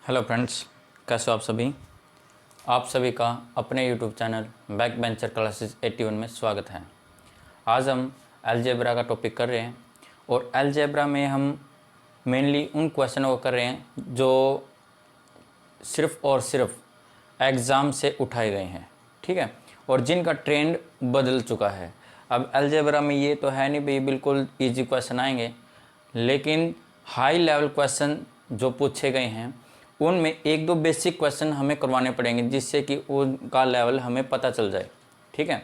Hello friends, कैसे हो आप सभी का अपने YouTube channel back bencher classes 81 में स्वागत है। आज हम अलजेब्रा का टॉपिक कर रहे हैं और अलजेब्रा में हम मेनली उन क्वेश्चनों को कर रहे हैं जो सिर्फ़ और सिर्फ एग्ज़ाम से उठाए गए हैं, ठीक है, और जिनका ट्रेंड बदल चुका है। अब अलजेब्रा में ये तो है नहीं भाई बिल्कुल ईजी क्वेश्चन आएंगे, लेकिन हाई लेवल क्वेश्चन जो पूछे गए हैं उनमें एक दो बेसिक क्वेश्चन हमें करवाने पड़ेंगे जिससे कि उनका लेवल हमें पता चल जाए, ठीक है।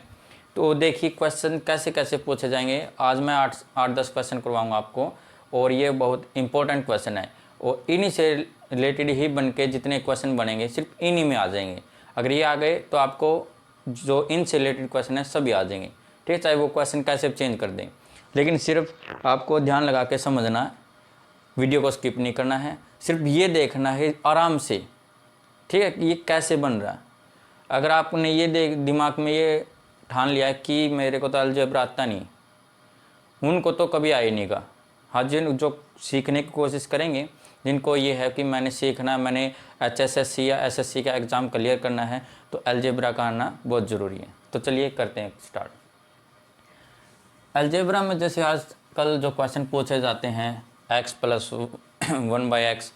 तो देखिए क्वेश्चन कैसे कैसे पूछे जाएंगे। आज मैं 8-10 क्वेश्चन करवाऊंगा आपको और ये बहुत इंपॉर्टेंट क्वेश्चन है और इन्हीं से रिलेटेड ही बन के जितने क्वेश्चन बनेंगे सिर्फ इन्हीं में आ जाएंगे। अगर ये आ गए तो आपको जो इनसे रिलेटेड क्वेश्चन है सभी आ जाएंगे, ठीक है, चाहे वो क्वेश्चन कैसे चेंज कर दें। लेकिन सिर्फ आपको ध्यान लगा के समझना, वीडियो को स्किप नहीं करना है, सिर्फ ये देखना है आराम से, ठीक है, कि ये कैसे बन रहा है। अगर आपने ये दिमाग में ये ठान लिया है कि मेरे को तो अलजेब्रा आता नहीं, उनको तो कभी आ ही नहीं गा। हाँ, जिन जो सीखने की कोशिश करेंगे, जिनको ये है कि मैंने सीखना, मैंने HSSC या SSC का एग्ज़ाम क्लियर करना है, तो अलजेब्रा का आना बहुत ज़रूरी है। तो चलिए करते हैं स्टार्ट। अलजेब्रा में जैसे आजकल जो क्वेश्चन पूछे जाते हैं, x + 1/x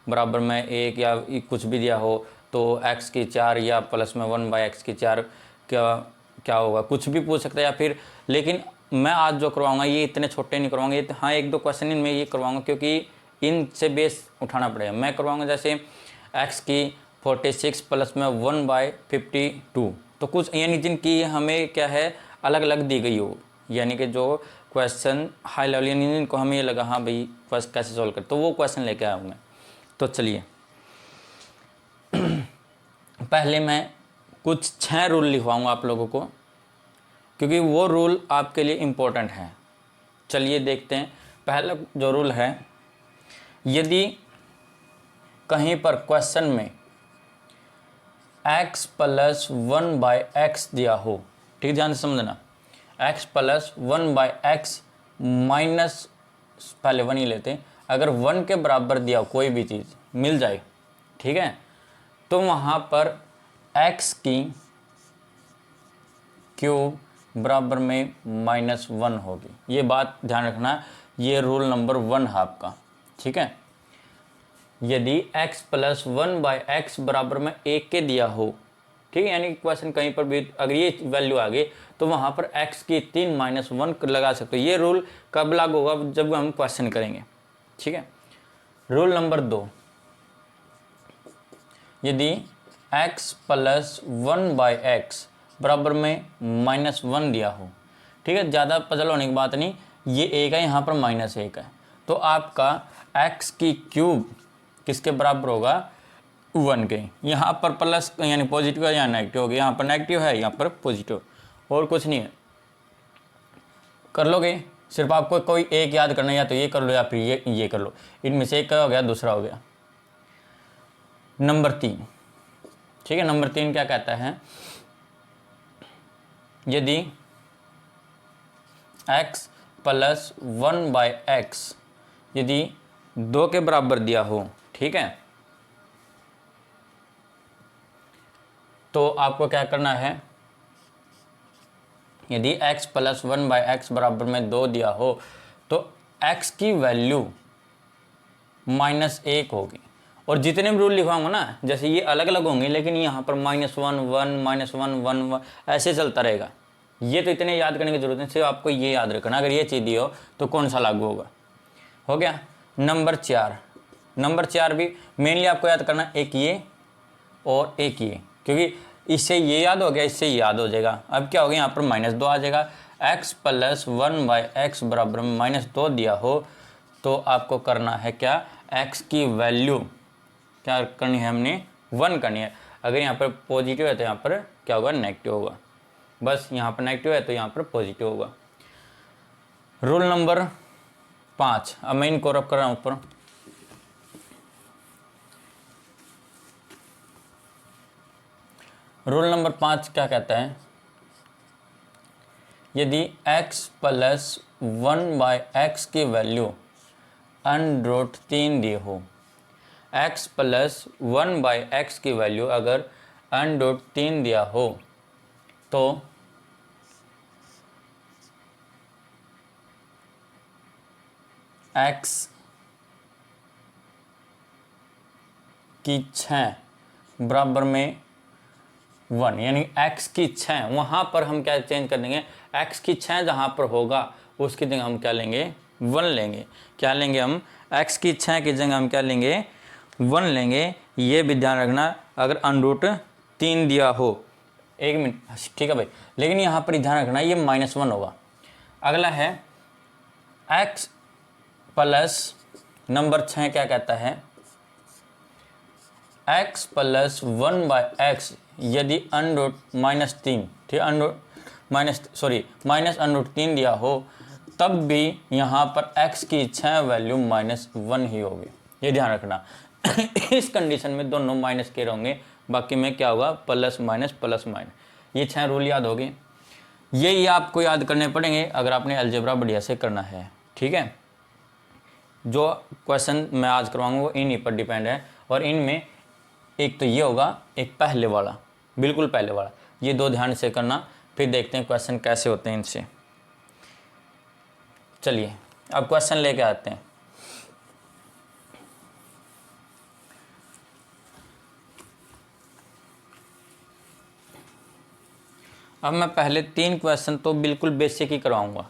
बराबर में 1 या कुछ भी दिया हो तो x की 4 या प्लस में 1/x की 4 क्या होगा, कुछ भी पूछ सकता है। या फिर लेकिन मैं आज जो करवाऊंगा ये इतने छोटे नहीं करवाऊंगा, ये हाँ एक दो क्वेश्चन इनमें ये करवाऊंगा क्योंकि इनसे बेस उठाना पड़ेगा। मैं करवाऊंगा जैसे x की 46 प्लस में 1/52, तो कुछ यानी जिनकी हमें क्या है अलग अलग दी गई हो, यानी कि जो क्वेश्चन हाई लेवल यानी जिनको हमें ये लगा हाँ भाई फर्स्ट कैसे सॉल्व कर, तो वो क्वेश्चन लेके आया हूँ मैं। तो चलिए पहले मैं कुछ 6 रूल लिखवाऊंगा आप लोगों को क्योंकि वो रूल आपके लिए इम्पोर्टेंट है। चलिए देखते हैं। पहला जो रूल है, यदि कहीं पर क्वेश्चन में x + 1/x दिया हो, ठीक, ध्यान से समझना, x + 1/x माइनस, पहले 1 ही लेते हैं, अगर 1 के बराबर दिया हो कोई भी चीज़ मिल जाए, ठीक है, तो वहाँ पर x की क्यूब बराबर में -1 होगी। ये बात ध्यान रखना, ये रूल नंबर 1 है आपका, ठीक है। यदि x + 1/x बराबर में 1 के दिया हो, ठीक है, यानी क्वेश्चन कहीं पर भी अगर ये वैल्यू आ गई तो वहाँ पर x की 3 - 1 लगा सकते हो। ये रूल कब लागू होगा, जब हम क्वेश्चन करेंगे, ठीक है। रूल नंबर 2, यदि x + 1/x बराबर में -1 दिया हो, ठीक है, ज़्यादा पजल होने की बात नहीं, ये 1 है, यहाँ पर -1 है, तो आपका x की क्यूब किसके बराबर होगा, 1 के। यहाँ पर प्लस यानी पॉजिटिव है, यहाँ नेगेटिव हो गया, यहाँ पर नेगेटिव है, यहाँ पर पॉजिटिव, और कुछ नहीं है। कर लोगे, सिर्फ आपको कोई एक याद करना है, या तो ये कर लो या फिर ये कर लो, इनमें से एक का हो गया, दूसरा हो गया। नंबर 3, ठीक है, नंबर 3 क्या कहता है, यदि x + 1/x यदि 2 के बराबर दिया हो, ठीक है, तो आपको क्या करना है, यदि x + 1/x बराबर में 2 दिया हो तो x की वैल्यू -1 होगी। और जितने भी रूल लिखवाऊंगा ना, जैसे ये अलग अलग होंगे, लेकिन यहाँ पर -1 1 -1 1 1 ऐसे चलता रहेगा। ये तो इतने याद करने की जरूरत नहीं, सिर्फ आपको ये याद रखना, अगर ये चीज़ दी हो तो कौन सा लागू होगा। हो गया। नंबर 4 भी मेनली आपको याद करना, एक ये और एक ये, क्योंकि इससे ये याद हो गया, इससे याद हो जाएगा। अब क्या हो गया, यहाँ पर -2 आ जाएगा। x + 1/x बराबर में -2 दिया हो तो आपको करना है क्या, x की वैल्यू क्या करनी है, हमने 1 करनी है। अगर यहाँ पर पॉजिटिव है तो यहाँ पर क्या होगा, नेगेटिव होगा। बस यहाँ पर नेगेटिव है तो यहाँ पर पॉजिटिव होगा। रूल नंबर 5, अब मैं इनको रब कर रहा हूँ ऊपर। रूल नंबर 5 क्या कहता है, यदि x + 1/x की वैल्यू √3 दी हो, x प्लस 1/x की वैल्यू अगर n.3 दिया हो तो x की 6 बराबर में 1, यानी x की 6, वहाँ पर हम क्या चेंज कर देंगे, x की 6 जहाँ पर होगा उसकी जगह हम क्या लेंगे, 1 लेंगे। क्या लेंगे हम, x की 6 की जगह हम क्या लेंगे, 1 लेंगे। ये भी ध्यान रखना, अगर √3 दिया हो, 1 मिनट, ठीक है भाई, लेकिन यहाँ पर ध्यान रखना ये -1 होगा। अगला है x प्लस नंबर 6 क्या कहता है, x प्लस 1/x यदि -3, ठीक है, -√3 दिया हो तब भी यहाँ पर x की 6 वैल्यू -1 ही होगी, ये ध्यान रखना। इस कंडीशन में दोनों माइनस के होंगे, बाकी में क्या होगा, प्लस माइनस। ये 6 रूल याद होगी, यही आपको याद करने पड़ेंगे अगर आपने अलजेब्रा बढ़िया से करना है, ठीक है। जो क्वेश्चन मैं आज करवाऊंगा वो इन्हीं पर डिपेंड है, और इनमें एक तो ये होगा, एक पहले वाला, बिल्कुल पहले वाला, ये 2 ध्यान से करना, फिर देखते हैं क्वेश्चन कैसे होते हैं इनसे। चलिए अब क्वेश्चन लेके आते हैं। अब मैं पहले 3 क्वेश्चन तो बिल्कुल बेसिक ही करवाऊंगा,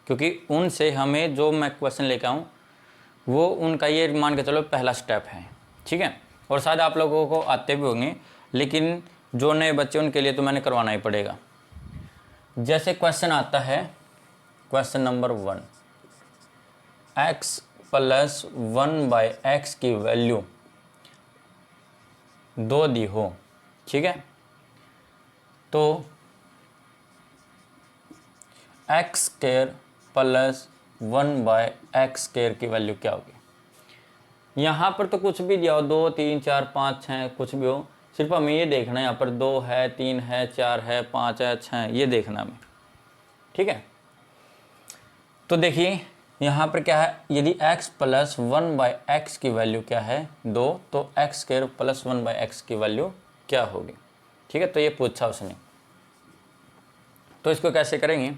क्योंकि उनसे हमें जो मैं क्वेश्चन लेके आऊँ वो उनका ये मान के चलो पहला स्टेप है, ठीक है। और शायद आप लोगों को आते भी होंगे, लेकिन जो नए बच्चे उनके लिए तो मैंने करवाना ही पड़ेगा। जैसे क्वेश्चन आता है, question number 1, x plus 1/x की वैल्यू 2 दी हो, ठीक है, तो x² प्लस 1/x² की वैल्यू क्या होगी। यहाँ पर तो कुछ भी दिया हो, 2, 3, 4, 5, 6, कुछ भी हो, सिर्फ हमें ये देखना है यहाँ पर 2 है, 3 है, 4 है, 5 है, 6 है, ये देखना हमें, ठीक है। तो देखिए यहाँ पर क्या है, यदि x प्लस 1/x की वैल्यू क्या है, 2, तो x² प्लस 1/x की वैल्यू क्या होगी, ठीक है। तो ये पूछा उसने, तो इसको कैसे करेंगे,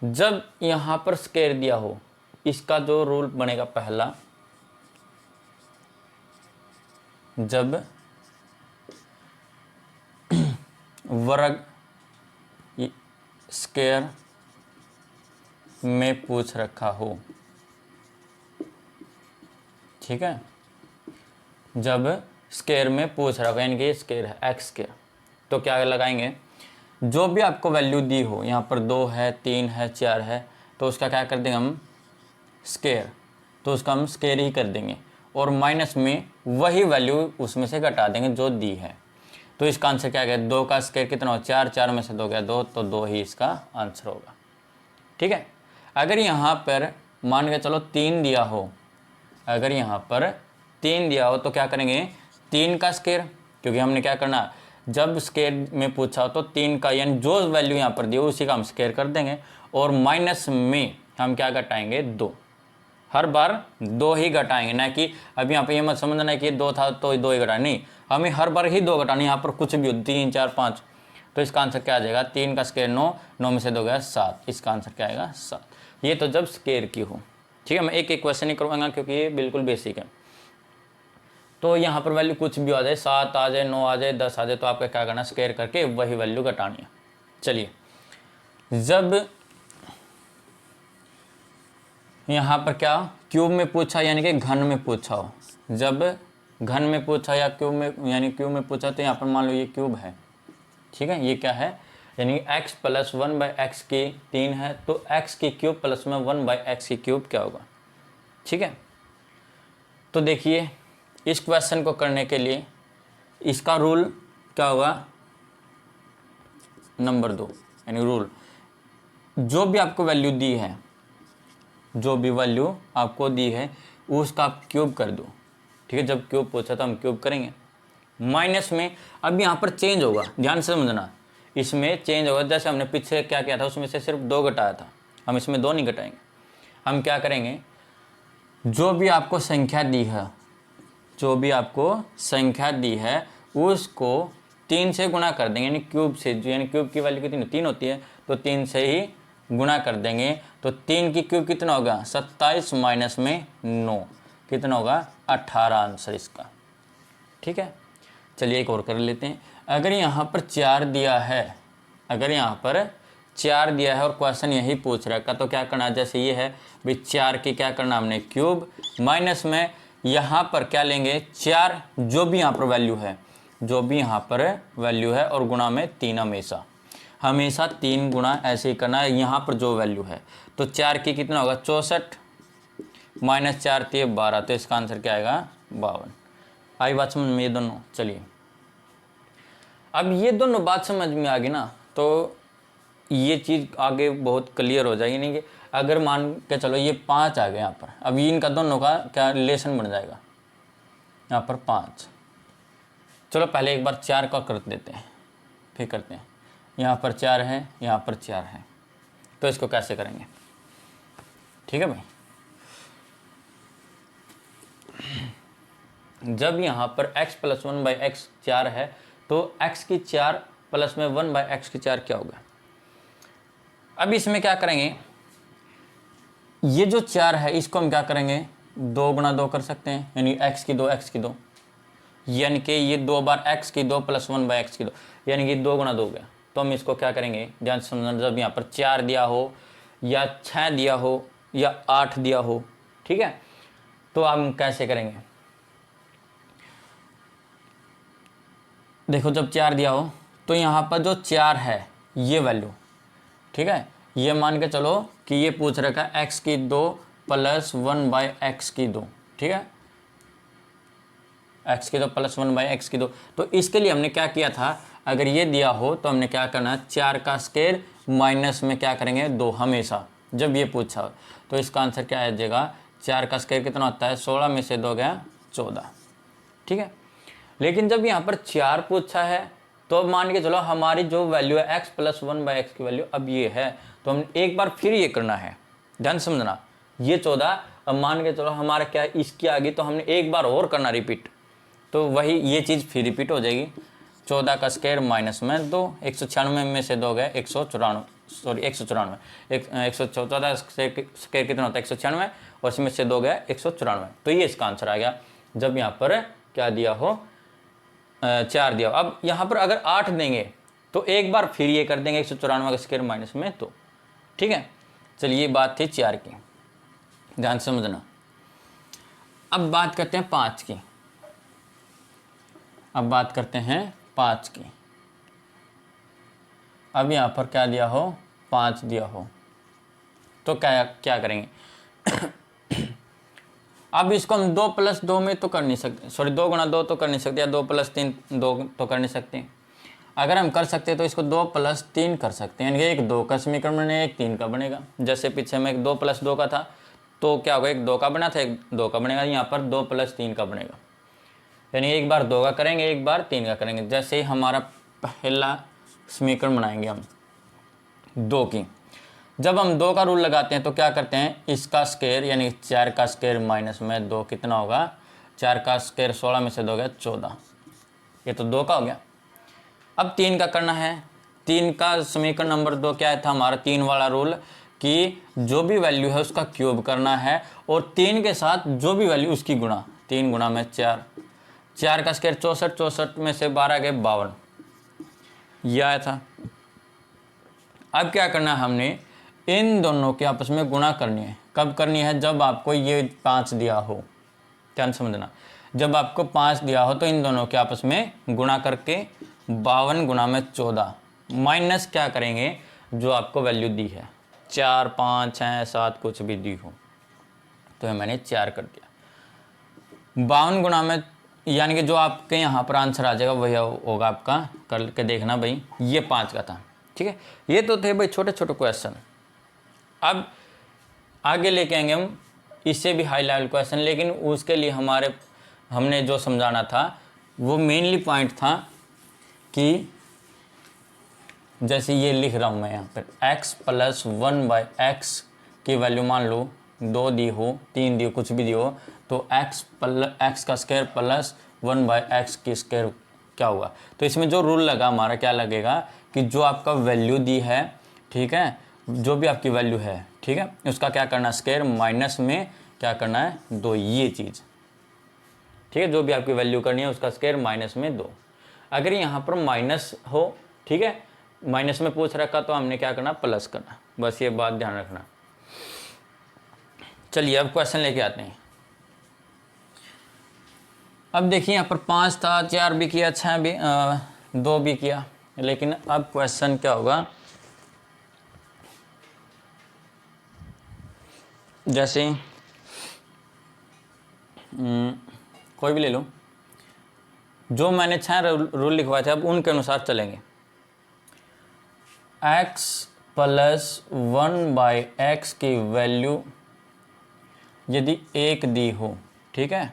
जब यहाँ पर स्क्वायर दिया हो, इसका जो रूल बनेगा पहला, जब वर्ग स्क्वायर में पूछ रखा हो, ठीक है, जब स्क्वायर में पूछ रखा हो, यानी कि स्क्वायर है x², तो क्या लगाएंगे, जो भी आपको वैल्यू दी हो, यहाँ पर 2 है, 3 है, 4 है, तो उसका क्या कर देंगे हम, स्क्वायर, तो उसका हम स्क्वायर ही कर देंगे, और माइनस में वही वैल्यू उसमें से घटा देंगे जो दी है। तो इसका आंसर क्या गया, 2 का स्क्वायर कितना हो, 4, 4 में से 2 गया 2, तो 2 ही इसका आंसर होगा, ठीक है। अगर यहाँ पर मान के चलो 3 दिया हो, अगर यहाँ पर 3 दिया हो तो क्या करेंगे, 3 का स्क्वायर, क्योंकि हमने क्या करना, जब स्क्वायर में पूछा हो तो 3 का, यानी जो वैल्यू यहाँ पर दी हो उसी का हम स्क्वायर कर देंगे, और माइनस में हम क्या घटाएंगे, 2, हर बार 2 ही घटाएंगे, ना कि अभी यहाँ पे ये मत समझना कि 2 था तो 2 ही घटाए, नहीं, हमें हर बार ही 2 घटानी, यहाँ पर कुछ भी हो, 3, 4, 5, तो इसका आंसर क्या आ जाएगा, 3 का स्क्वायर 9, 9 में से 2 गया 7, इसका आंसर क्या आएगा, 7। ये तो जब स्क्वायर की हो, ठीक है। मैं एक एक क्वेश्चन ही करवाऊंगा क्योंकि ये बिल्कुल बेसिक है। तो यहाँ पर वैल्यू कुछ भी आ जाए, 7 आ जाए, 9 आ जाए, 10 आ जाए, तो आपका क्या करना, स्क्वायर करके वही वैल्यू घटानी है। चलिए, जब यहाँ पर क्या क्यूब में पूछा, यानी कि घन में पूछा हो, जब घन में पूछा या क्यूब में, यानी क्यूब में पूछा, तो यहाँ पर मान लो ये क्यूब है, ठीक है, ये क्या है, यानी x प्लस 1/x की 3 है, तो x की क्यूब प्लस में 1/x की क्यूब क्या होगा, ठीक है। तो देखिए इस क्वेश्चन को करने के लिए इसका रूल क्या होगा, नंबर 2, यानी रूल, जो भी आपको वैल्यू दी है, जो भी वैल्यू आपको दी है उसका आप क्यूब कर दो, ठीक है। जब क्यूब पूछा तो हम क्यूब करेंगे, माइनस में अब यहाँ पर चेंज होगा, ध्यान से समझना, इसमें चेंज होगा। जैसे हमने पीछे क्या किया था, उसमें से सिर्फ 2 घटाया था, हम इसमें 2 नहीं घटाएंगे। हम क्या करेंगे, जो भी आपको संख्या दी है जो भी आपको संख्या दी है उसको 3 से गुणा कर देंगे, यानी क्यूब से, यानी क्यूब की वैल्यू कितनी 3 होती है, तो 3 से ही गुणा कर देंगे। तो 3 की क्यूब कितना होगा 27 माइनस में 9 कितना होगा 18 आंसर इसका। ठीक है, चलिए एक और कर लेते हैं। अगर यहाँ पर 4 दिया है, अगर यहाँ पर 4 दिया है और क्वेश्चन यही पूछ रहा है तो क्या करना, जैसे ये है भाई 4 की क्या करना हमने क्यूब, माइनस में यहाँ पर क्या लेंगे 4 जो भी यहाँ पर वैल्यू है, जो भी यहाँ पर वैल्यू है, और गुणा में 3 हमेशा हमेशा 3 गुणा ऐसे ही करना है यहाँ पर जो वैल्यू है। तो 4 की कितना होगा 64 माइनस 4 थी 12, तो इसका आंसर क्या आएगा 52। आई बात समझ में ये दोनों। चलिए अब ये दोनों बात समझ में आ गई ना, तो ये चीज़ आगे बहुत क्लियर हो जाएगी। नहीं कि अगर मान के चलो ये 5 आ गए यहाँ पर, अब इनका दोनों का क्या रिलेशन बन जाएगा यहाँ पर 5। चलो पहले एक बार 4 का कर देते हैं, फिर करते हैं। यहाँ पर 4 है, यहाँ पर 4 है, तो इसको कैसे करेंगे। ठीक है भाई, जब यहाँ पर x प्लस 1/x 4 है तो x की 4 प्लस में 1/x की 4 क्या होगा। अब इसमें क्या करेंगे, ये जो 4 है इसको हम क्या करेंगे 2 गुणा 2 कर सकते हैं, यानी x की 2 x की 2, यानी कि ये 2 बार x की 2 प्लस 1/x की 2, यानी कि 2 गुणा 2 हो गया। तो हम इसको क्या करेंगे ध्यान से समझना, जब यहाँ पर 4 दिया हो या 6 दिया हो या 8 दिया हो, ठीक है, तो हम कैसे करेंगे। देखो जब 4 दिया हो तो यहाँ पर जो 4 है ये वैल्यू, ठीक है, ये मान के चलो कि ये पूछ रखा है x की 2 प्लस 1/x की 2, ठीक है, x की 2 प्लस 1/x की 2। तो इसके लिए हमने क्या किया था, अगर ये दिया हो तो हमने क्या करना है 4 का स्क्वायर माइनस में क्या करेंगे 2 हमेशा, जब ये पूछा हो। तो इसका आंसर क्या आ जाएगा 4 का स्क्वायर कितना होता है 16 में से 2 गया 14, ठीक है। लेकिन जब यहाँ पर 4 पूछा है तो अब मान के चलो हमारी जो वैल्यू है x प्लस 1/x की वैल्यू अब ये है, तो हम एक बार फिर ये करना है, ध्यान समझना। ये 14 अब मान के चलो हमारा क्या इसकी आ गई, तो हमने एक बार और करना रिपीट, तो वही ये चीज़ फिर रिपीट हो जाएगी। 14 का स्क्वायर माइनस में 2, 196 में से 2 गए 194, सॉरी 194, 114 स्क्वायर कितना होता है 196, और इसमें से 2 गया 194, तो ये इसका आंसर आ गया। जब यहाँ पर क्या दिया हो 4 दिया हो। अब यहाँ पर अगर 8 देंगे तो एक बार फिर ये कर देंगे 194 का स्क्वायर माइनस में 2, ठीक है। चलिए बात थी 4 की, ध्यान समझना। अब बात करते हैं 5 की, अब बात करते हैं 5 की। अब यहाँ पर क्या दिया हो 5 दिया हो तो क्या क्या करेंगे अब इसको हम 2 प्लस 2 में तो कर नहीं सकते, सॉरी 2 गुणा 2 तो कर नहीं सकते, या 2 प्लस 3 2 तो कर नहीं सकते। अगर हम कर सकते तो इसको 2 प्लस 3 कर सकते हैं, यानी एक 2 का समीकरण बनेगा एक 3 का बनेगा। जैसे पीछे में एक 2 प्लस 2 का था तो क्या होगा एक 2 का बना था, एक 2 का बनेगा, यहाँ पर 2 प्लस 3 का बनेगा, यानी एक बार 2 का करेंगे एक बार 3 का करेंगे। जैसे ही हमारा पहला समीकरण बनाएंगे हम 2 की, जब हम 2 का रूल लगाते हैं तो क्या करते हैं इसका स्क्वायर यानी 4 का स्क्वायर माइनस में 2 कितना होगा 4 का स्क्वायर 16 में से 2 गया 14, ये तो 2 का हो गया। अब 3 का करना है, 3 का समीकरण नंबर 2 क्या था हमारा 3 वाला रूल कि जो भी वैल्यू है उसका क्यूब करना है और 3 के साथ जो भी वैल्यू उसकी गुणा, 3 गुणा में 4, 4 का स्क्वायर 64, 64 में से 12 गए 52, यह आया था। अब क्या करना है हमने इन दोनों के आपस में गुणा करनी है। कब करनी है जब आपको ये 5 दिया हो, ध्यान समझना, जब आपको 5 दिया हो तो इन दोनों के आपस में गुणा करके 52 गुणा में 14 माइनस क्या करेंगे जो आपको वैल्यू दी है 4 5 6 7 कुछ भी दी हो, तो ये मैंने 4 कर दिया। 52 गुणा में यानी कि जो आपके यहाँ पर आंसर आ जाएगा वही होगा आपका, करके देखना भाई, ये 5 का था, ठीक है। ये तो थे भाई छोटे छोटे क्वेश्चन। अब आगे लेके आएंगे हम इससे भी हाई लेवल क्वेश्चन, लेकिन उसके लिए हमने जो समझाना था वो मेनली पॉइंट था कि जैसे ये लिख रहा हूँ मैं यहाँ पर x प्लस 1/x की वैल्यू मान लो 2 दी हो, 3 दी हो, कुछ भी दी हो, तो एक्स का स्क्वायर प्लस 1/x की स्क्वायर क्या हुआ। तो इसमें जो रूल लगा हमारा क्या लगेगा कि जो आपका वैल्यू दी है, ठीक है, जो भी आपकी वैल्यू है, ठीक है, उसका क्या करना, स्क्वायर माइनस में क्या करना है 2, ये चीज़, ठीक है, जो भी आपकी वैल्यू करनी है उसका स्क्वायर माइनस में 2। अगर यहाँ पर माइनस हो, ठीक है, माइनस में पूछ रखा तो हमने क्या करना, प्लस करना, बस ये बात ध्यान रखना। चलिए अब क्वेश्चन लेके आते हैं। अब देखिए यहाँ पर 5 था, 4 भी किया, 6 भी 2 भी किया, लेकिन अब क्वेश्चन क्या होगा, जैसे कोई भी ले लो, जो मैंने 6 रूल लिखवाए थे अब उनके अनुसार चलेंगे। x प्लस 1/x की वैल्यू यदि 1 दी हो, ठीक है,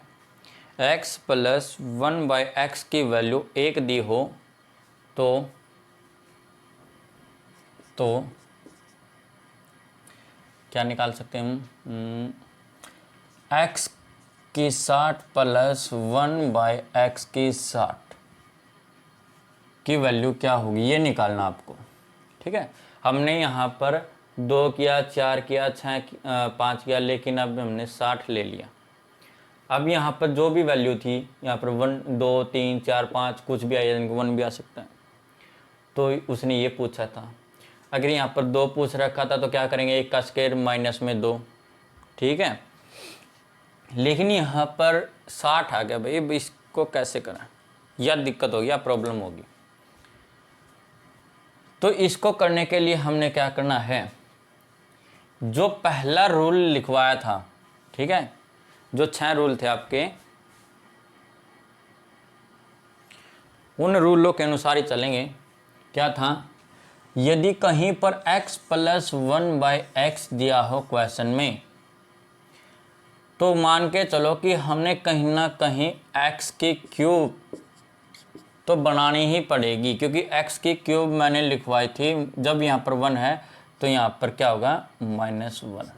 x प्लस 1/x की वैल्यू 1 दी हो तो क्या निकाल सकते हैं हम, x की 60 प्लस 1/x की 60 की वैल्यू क्या होगी, ये निकालना आपको, ठीक है। हमने यहाँ पर 2 किया, 4 किया, 6 5 किया, लेकिन अब हमने 60 ले लिया। अब यहाँ पर जो भी वैल्यू थी, यहाँ पर 1 2 3 4 5 कुछ भी आया, 1 भी आ सकता है, तो उसने ये पूछा था। अगर यहाँ पर 2 पूछ रखा था तो क्या करेंगे, 1 का स्क्वायर माइनस में 2, ठीक है। लेकिन यहाँ पर 60 आ गया, भाई इसको कैसे करें, या दिक्कत होगी या प्रॉब्लम होगी। तो इसको करने के लिए हमने क्या करना है, जो पहला रूल लिखवाया था, ठीक है, जो 6 रूल थे आपके, उन रूलों के अनुसार ही चलेंगे। क्या था, यदि कहीं पर x प्लस 1/x दिया हो क्वेश्चन में, तो मान के चलो कि हमने कहीं ना कहीं x की क्यूब तो बनानी ही पड़ेगी, क्योंकि x की क्यूब मैंने लिखवाई थी। जब यहाँ पर 1 है तो यहाँ पर क्या होगा, -1,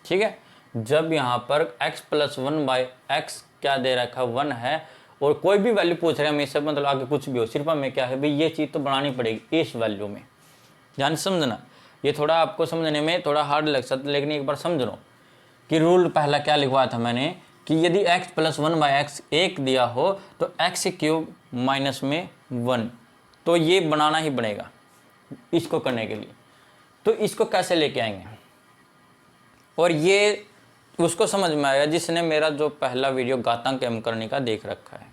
ठीक है। जब यहाँ पर x प्लस 1/x क्या दे रखा 1 है, और कोई भी वैल्यू पूछ रहे हैं हमें, सब मतलब आगे कुछ भी हो, सिर्फ हमें क्या है भाई, ये चीज़ तो बनानी पड़ेगी इस वैल्यू में। ध्यान समझना, ये थोड़ा आपको समझने में थोड़ा हार्ड लग सकता है, लेकिन एक बार समझ लो कि रूल पहला क्या लिखवाया था मैंने, कि यदि x प्लस 1/x 1 दिया हो तो x क्यूब माइनस में 1, तो ये बनाना ही बनेगा इसको करने के लिए। तो इसको कैसे लेके आएंगे, और ये उसको समझ में आएगा जिसने मेरा जो पहला वीडियो घातांक एम करने का देख रखा है।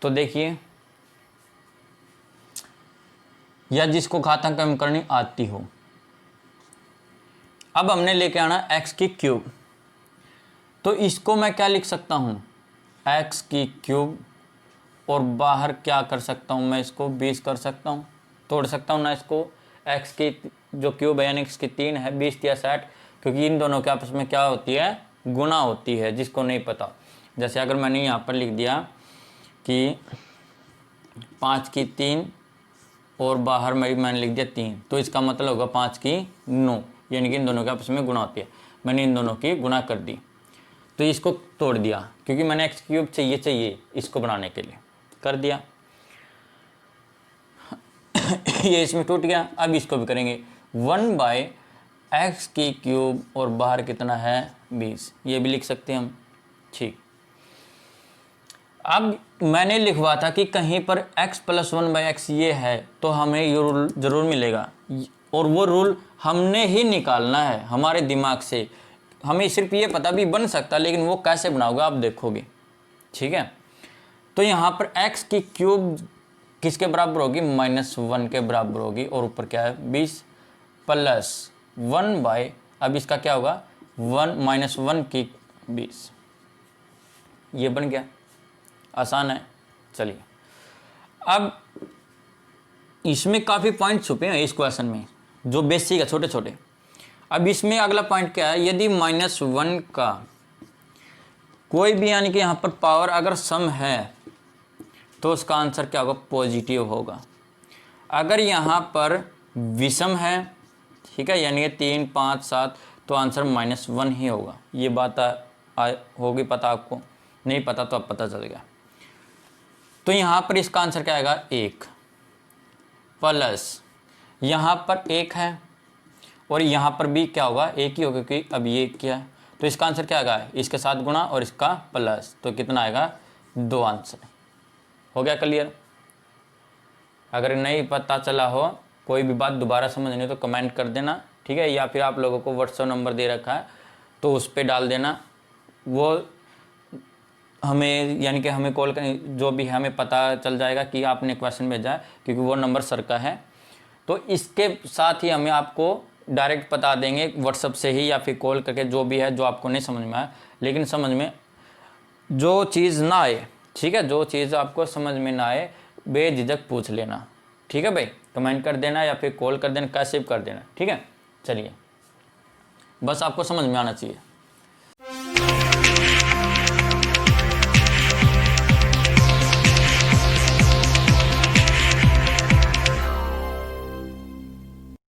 तो देखिए, या जिसको घातांक एम करनी आती हो, अब हमने लेके आना x की क्यूब, तो इसको मैं क्या लिख सकता हूँ, x की क्यूब, और बाहर क्या कर सकता हूँ मैं, इसको 20 कर सकता हूँ, तोड़ सकता हूँ ना इसको, x की जो क्यूब है यानी x की 3 है, 20 या 60, क्योंकि इन दोनों के आपस में क्या होती है, गुणा होती है, जिसको नहीं पता। जैसे अगर मैंने यहाँ पर लिख दिया कि 5 की 3 और बाहर मैंने लिख दिया 3, तो इसका मतलब होगा 5 की 9, यानी कि इन दोनों के आपस में गुणा होती है। मैंने इन दोनों की गुणा कर दी, तो इसको तोड़ दिया, क्योंकि मैंने x क्यूब चाहिए इसको बनाने के लिए, कर दिया ये इसमें टूट गया। अब इसको भी करेंगे 1/x की क्यूब, और बाहर कितना है 20, ये भी लिख सकते हैं हम, ठीक। अब मैंने लिखवा था कि कहीं पर x प्लस 1/x ये है तो हमें ये रूल ज़रूर मिलेगा, और वो रूल हमने ही निकालना है हमारे दिमाग से। हमें सिर्फ ये पता भी बन सकता, लेकिन वो कैसे बनाओगे आप देखोगे, ठीक है। तो यहाँ पर x की क्यूब किसके बराबर होगी, -1 के बराबर होगी, और ऊपर क्या है 20 प्लस 1/, अब इसका क्या होगा 1 की 20, ये बन गया, आसान है। चलिए, अब इसमें काफ़ी पॉइंट छुपे हैं इस क्वेश्चन में, जो बेसिक है, छोटे छोटे। अब इसमें अगला पॉइंट क्या है, यदि -1 का कोई भी यानी कि यहाँ पर पावर अगर सम है तो उसका आंसर क्या होगा, पॉजिटिव होगा। अगर यहाँ पर विषम है, ठीक है, यानी कि 3 5 7, तो आंसर -1 ही होगा। ये बात होगी पता आपको, नहीं पता तो अब पता चल गया। तो यहाँ पर इसका आंसर क्या आएगा 1 प्लस यहाँ पर 1 है और यहाँ पर भी क्या होगा 1 ही होगा क्योंकि अब ये क्या है, तो इसका आंसर क्या आएगा इसके साथ गुणा और इसका प्लस, तो कितना आएगा 2 आंसर। हो गया क्लियर? अगर नहीं पता चला हो, कोई भी बात दोबारा समझनी हो तो कमेंट कर देना, ठीक है, या फिर आप लोगों को व्हाट्सएप नंबर दे रखा है तो उस पर डाल देना, वो हमें यानी कि हमें कॉल कर, जो भी है हमें पता चल जाएगा कि आपने क्वेश्चन भेजा है, क्योंकि वो नंबर सर का है। तो इसके साथ ही हमें आपको डायरेक्ट बता देंगे व्हाट्सएप से ही या फिर कॉल करके, जो भी है जो आपको नहीं समझ में आए, लेकिन समझ में जो चीज़ ना आए, ठीक है, जो चीज़ आपको समझ में ना आए बेझिझक पूछ लेना, ठीक है भाई, कमेंट कर देना या फिर कॉल कर देना, कैसे भी कर देना, ठीक है। चलिए, बस आपको समझ में आना चाहिए।